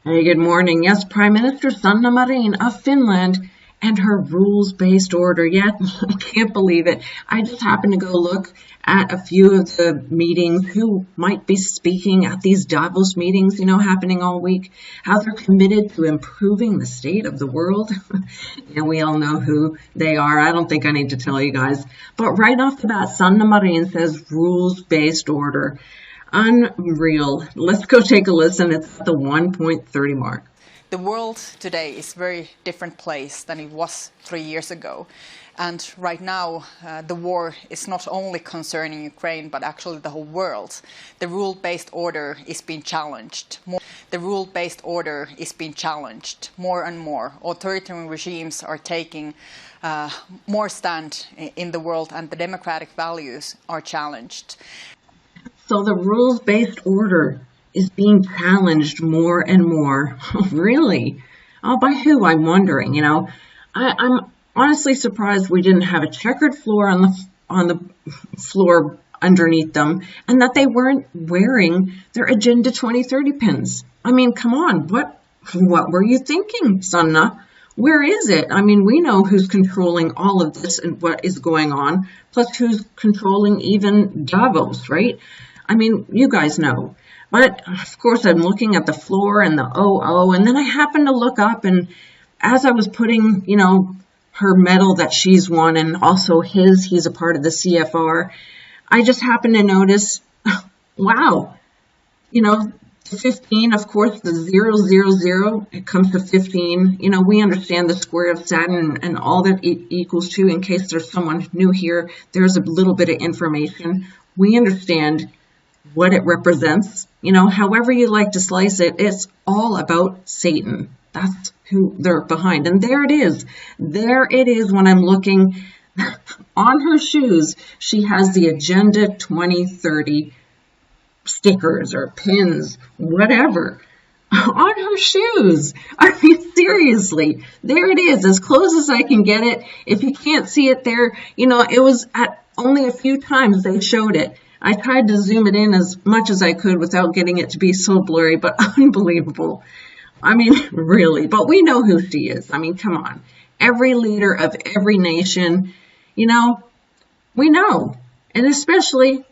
Hey, good morning. Yes, Prime Minister Sanna Marin of Finland and her rules-based order. Yeah, I can't believe it. I just happened to go look at a few of the meetings, who might be speaking at these Davos meetings, happening all week, how they're committed to improving the state of the world. And we all know who they are. I don't think I need to tell you guys. But right off the bat, Sanna Marin says rules-based order. Unreal. Let's go take a listen. It's at the 1.30 mark. The world today is a very different place than it was 3 years ago. And right now, the war is not only concerning Ukraine, but actually the whole world. The rule-based order is being challenged. The rule-based order is being challenged more and more. Authoritarian regimes are taking more stand in the world, and the democratic values are challenged. So the rules-based order is being challenged more and more. Really? Oh, by who? I'm wondering. I'm honestly surprised we didn't have a checkered floor on the floor underneath them, and that they weren't wearing their Agenda 2030 pins. I mean, come on. What were you thinking, Sanna? Where is it? I mean, we know who's controlling all of this and what is going on, plus who's controlling even Davos, right? I mean, you guys know. But, of course, I'm looking at the floor and the OO, and then I happened to look up, and as I was putting, her medal that she's won, and also he's a part of the CFR, I just happened to notice, wow, the 15, of course, the 000, it comes to 15. We understand the square of Saturn and all that it equals to. In case there's someone new here, there's a little bit of information. We understand what it represents. However you like to slice it, it's all about Satan. That's who they're behind. And there it is. There it is when I'm looking on her shoes. She has the Agenda 2030 stickers or pins, whatever, on her shoes. I mean, seriously, there it is, as close as I can get it. If you can't see it there, it was at only a few times they showed it. I tried to zoom it in as much as I could without getting it to be so blurry, but unbelievable. I mean, really. But we know who she is. I mean, come on. Every leader of every nation, we know. And especially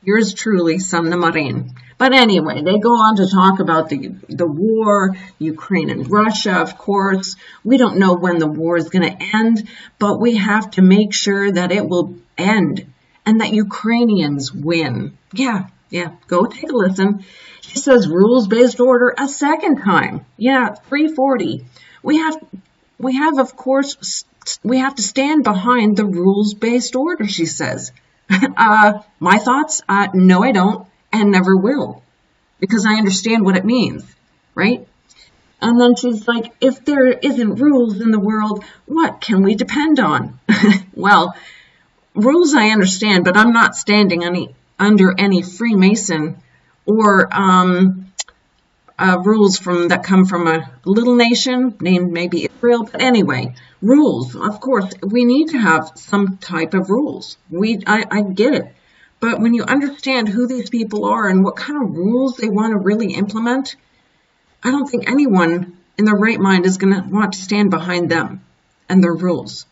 yours truly, Sanna Marin. But anyway, they go on to talk about the war, Ukraine and Russia, of course. We don't know when the war is going to end, but we have to make sure that it will end and that Ukrainians win. Yeah, go take a listen. She says rules-based order a second time. Yeah, 340. We have, of course, we have to stand behind the rules-based order, she says. My thoughts? No, I don't, and never will, because I understand what it means, right? And then she's like, if there isn't rules in the world, what can we depend on? Well, rules I understand, but I'm not standing under any Freemason or rules that come from a little nation named maybe Israel. But anyway, rules, of course, we need to have some type of rules. I get it. But when you understand who these people are and what kind of rules they want to really implement, I don't think anyone in their right mind is going to want to stand behind them and their rules.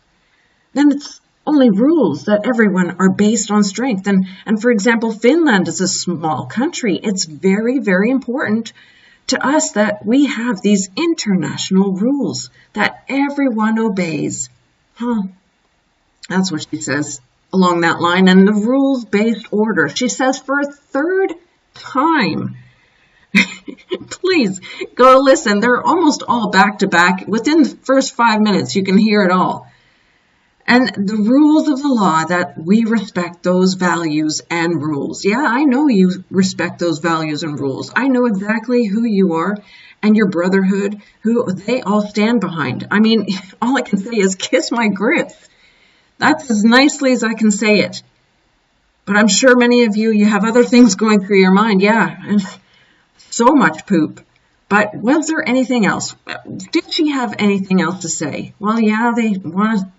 Then it's only rules that everyone are based on strength. And for example, Finland is a small country. It's very, very important to us that we have these international rules that everyone obeys. That's what she says along that line. And the rules-based order, she says for a third time. Please go listen. They're almost all back to back. Within the first 5 minutes, you can hear it all. And the rules of the law, that we respect those values and rules. Yeah, I know you respect those values and rules. I know exactly who you are and your brotherhood, who they all stand behind. I mean, all I can say is kiss my grits. That's as nicely as I can say it. But I'm sure many of you have other things going through your mind. Yeah, and so much poop. But was there anything else? Did she have anything else to say? Well, yeah, they want to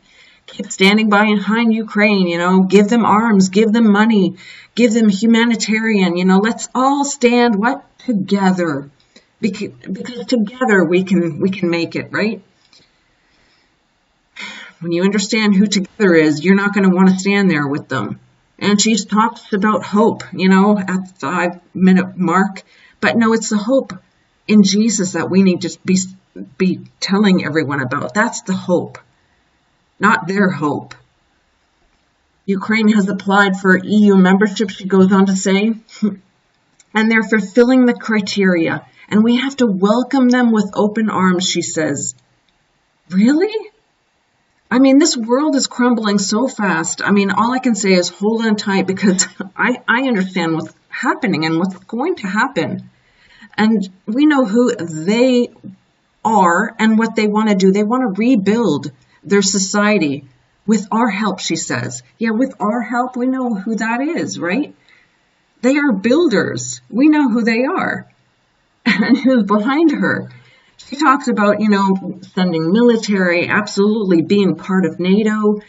keep standing behind Ukraine, give them arms, give them money, give them humanitarian, let's all stand together. because together we can make it, right? When you understand who together is, you're not going to want to stand there with them. And she talks about hope, at the 5-minute mark. But no, it's the hope in Jesus that we need to be telling everyone about. That's the hope, not their hope. Ukraine has applied for EU membership, she goes on to say, and they're fulfilling the criteria. And we have to welcome them with open arms, she says. Really? I mean, this world is crumbling so fast. I mean, all I can say is hold on tight, because I understand what's happening and what's going to happen. And we know who they are and what they want to do. They want to rebuild their society with our help, she says. Yeah, with our help, we know who that is, right? They are builders. We know who they are and who's behind her. She talks about, sending military, absolutely being part of NATO,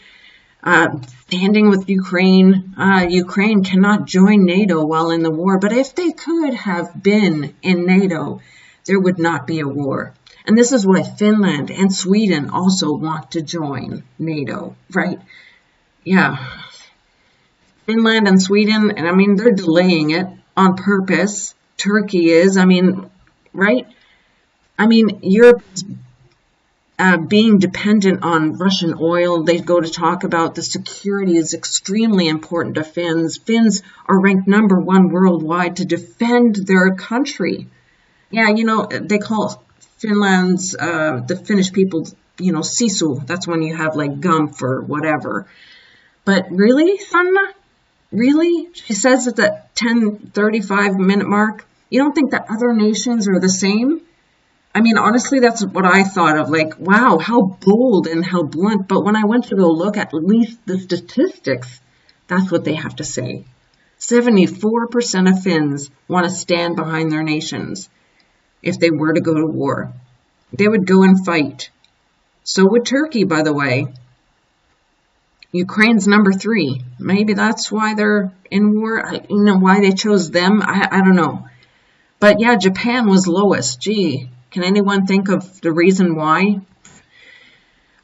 standing with Ukraine. Ukraine cannot join NATO while in the war, but if they could have been in NATO, there would not be a war. And this is why Finland and Sweden also want to join NATO, right? Yeah. Finland and Sweden, and I mean, they're delaying it on purpose. Turkey is, right? I mean, Europe is being dependent on Russian oil. They go to talk about the security is extremely important to Finns. Finns are ranked number 1 worldwide to defend their country. Yeah, they call Finland's, the Finnish people, sisu. That's when you have like gump or whatever. But really, Sanna? Really? She says at the 10:35-minute mark. You don't think that other nations are the same? I mean, honestly, that's what I thought of. Like, wow, how bold and how blunt. But when I went to go look at least the statistics, that's what they have to say. 74% of Finns want to stand behind their nations. If they were to go to war, they would go and fight. So would Turkey, by the way. Ukraine's number 3. Maybe that's why they're in war. Why they chose them. I don't know. But yeah, Japan was lowest. Gee, can anyone think of the reason why?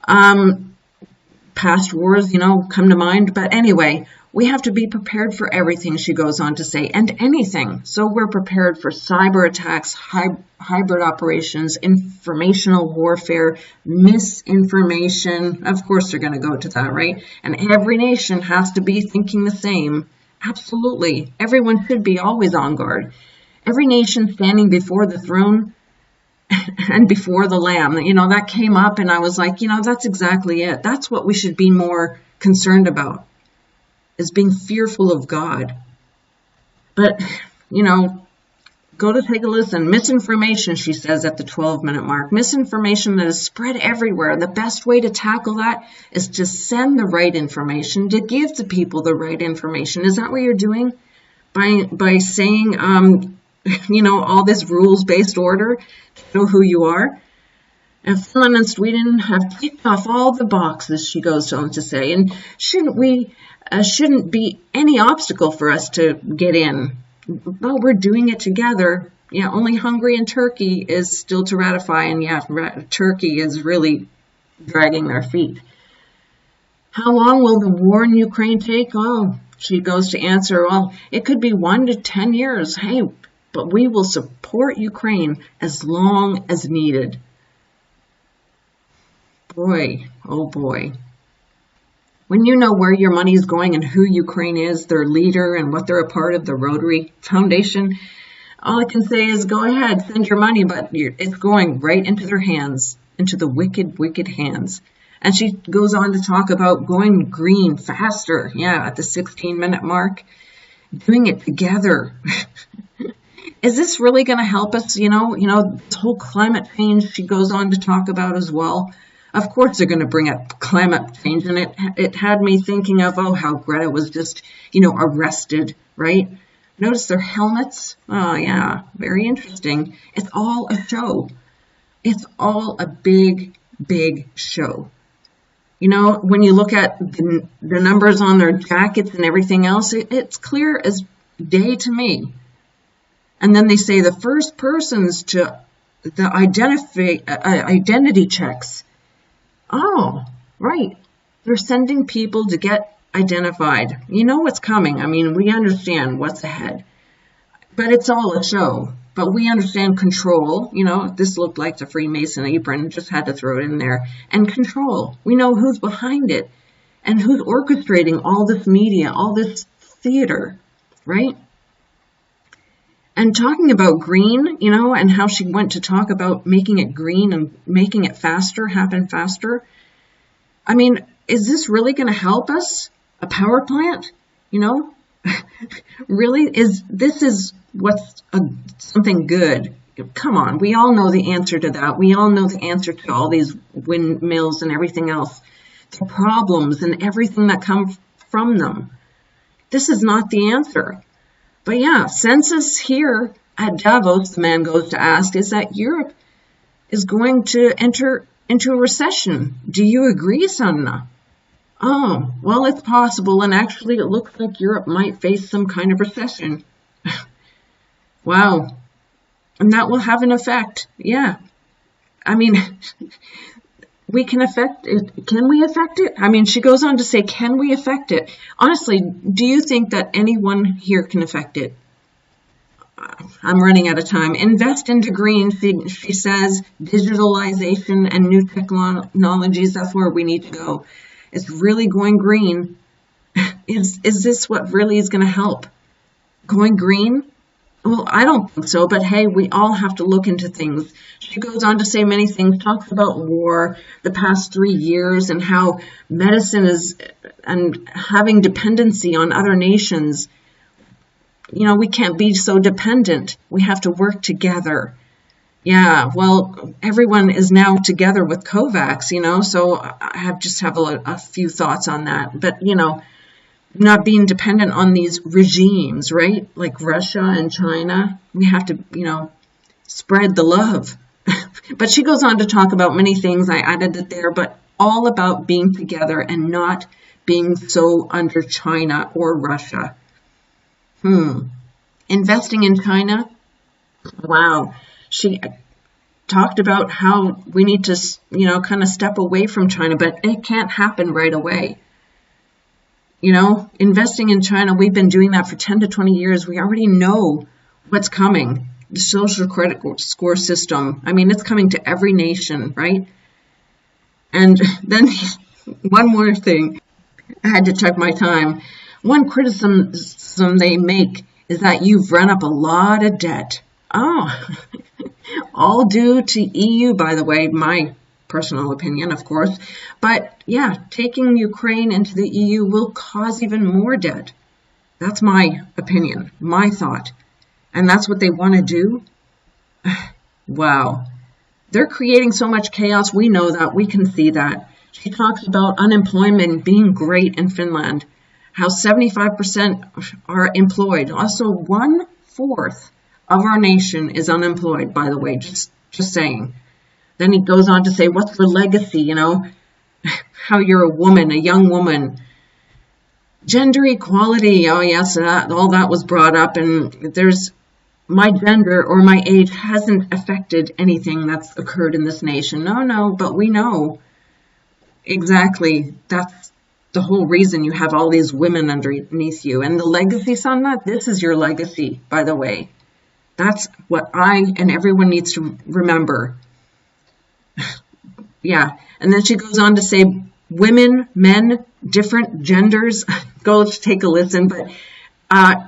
Past wars, come to mind. But anyway, we have to be prepared for everything, she goes on to say, and anything. So we're prepared for cyber attacks, hybrid operations, informational warfare, misinformation. Of course, they're going to go to that, right? And every nation has to be thinking the same. Absolutely. Everyone should be always on guard. Every nation standing before the throne and before the Lamb. That came up, and I was like, that's exactly it. That's what we should be more concerned about, is being fearful of God. But, go to take a listen. Misinformation, she says at the 12-minute mark. Misinformation that is spread everywhere. The best way to tackle that is to send the right information, to give to people the right information. Is that what you're doing? By saying, all this rules-based order to know who you are? And Finland and Sweden have ticked off all the boxes, she goes on to say. And shouldn't be any obstacle for us to get in. Well, we're doing it together. Yeah, only Hungary and Turkey is still to ratify, and Turkey is really dragging their feet. How long will the war in Ukraine take? Oh, she goes to answer, well, it could be 1 to 10 years. Hey, but we will support Ukraine as long as needed. Boy, oh boy. When you know where your money is going and who Ukraine is, their leader, and what they're a part of, the Rotary Foundation, all I can say is go ahead, send your money, but it's going right into their hands, into the wicked, wicked hands. And she goes on to talk about going green faster, at the 16-minute mark, doing it together. Is this really going to help us? This whole climate change she goes on to talk about as well. Of course they're going to bring up climate change, and it had me thinking of, how Greta was just, arrested, right? Notice their helmets. Oh, yeah, very interesting. It's all a show. It's all a big, big show. When you look at the numbers on their jackets and everything else, it's clear as day to me. And then they say the first persons to the identity checks. Oh, right. They're sending people to get identified. You know what's coming. I mean, we understand what's ahead. But it's all a show. But we understand control. You know, this looked like the Freemason apron. Just had to throw it in there. And control. We know who's behind it. And who's orchestrating all this media, all this theater, right? And talking about green, you know, and how she went to talk about making it green and making it faster, happen faster. I mean, is this really going to help us? A power plant? You know? Really? This is what's something good? Come on. We all know the answer to that. We all know the answer to all these windmills and everything else. The problems and everything that comes from them. This is not the answer. But yeah, census here at Davos, the man goes to ask, is that Europe is going to enter into a recession. Do you agree, Sanna? Oh, well, it's possible, and actually it looks like Europe might face some kind of recession. Wow. And that will have an effect. Yeah. I mean, we can affect it. Can we affect it? I mean, she goes on to say, can we affect it? Honestly, do you think that anyone here can affect it? I'm running out of time. Invest into green, she says, digitalization and new technologies. That's where we need to go. It's really going green. Is this what really is going to help? Going green? Well, I don't think so, but hey, we all have to look into things. She goes on to say many things, talks about war, the past 3 years, and how medicine is, and having dependency on other nations. You know, we can't be so dependent. We have to work together. Yeah, well, everyone is now together with COVAX, you know, so I just have a few thoughts on that. But, you know, not being dependent on these regimes, right? Like Russia and China. We have to, you know, spread the love. But she goes on to talk about many things. I added it there, but all about being together and not being so under China or Russia. Investing in China. Wow. She talked about how we need to, you know, kind of step away from China, but it can't happen right away. You know, investing in China, we've been doing that for 10 to 20 years. We already know what's coming. The social credit score system. I mean, it's coming to every nation, right? And then one more thing. I had to check my time. One criticism they make is that you've run up a lot of debt. Oh, all due to EU, by the way, my personal opinion, of course. But yeah, taking Ukraine into the EU will cause even more debt. That's my opinion, my thought. And that's what they want to do? Wow. They're creating so much chaos. We know that. We can see that. She talks about unemployment being great in Finland, how 75% are employed. Also, 1/4 of our nation is unemployed, by the way, just saying. Then he goes on to say, what's your legacy, you know, how you're a woman, a young woman. Gender equality, oh yes, all that was brought up, and there's my gender or my age hasn't affected anything that's occurred in this nation. No, but we know exactly that's the whole reason you have all these women underneath you. And the legacy, Sanna, this is your legacy, by the way. That's what I and everyone needs to remember. Yeah. And then she goes on to say, women, men, different genders. Go take a listen. But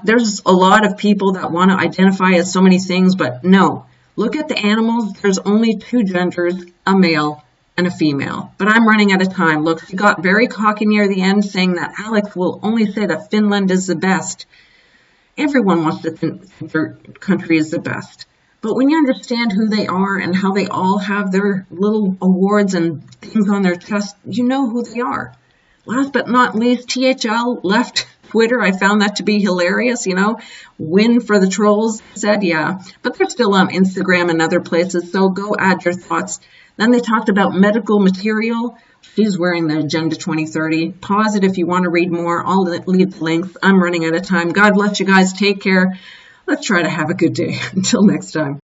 there's a lot of people that want to identify as so many things. But no, look at the animals. There's only 2 genders, a male and a female. But I'm running out of time. Look, she got very cocky near the end, saying that Alex will only say that Finland is the best. Everyone wants to think their country is the best. But when you understand who they are and how they all have their little awards and things on their chest, you know who they are. Last but not least, THL left Twitter. I found that to be hilarious, you know. Win for the trolls, said, yeah. But they're still on Instagram and other places, so go add your thoughts. Then they talked about medical material. She's wearing the Agenda 2030. Pause it if you want to read more. I'll leave the links. I'm running out of time. God bless you guys. Take care. let's try to have a good day. Until next time.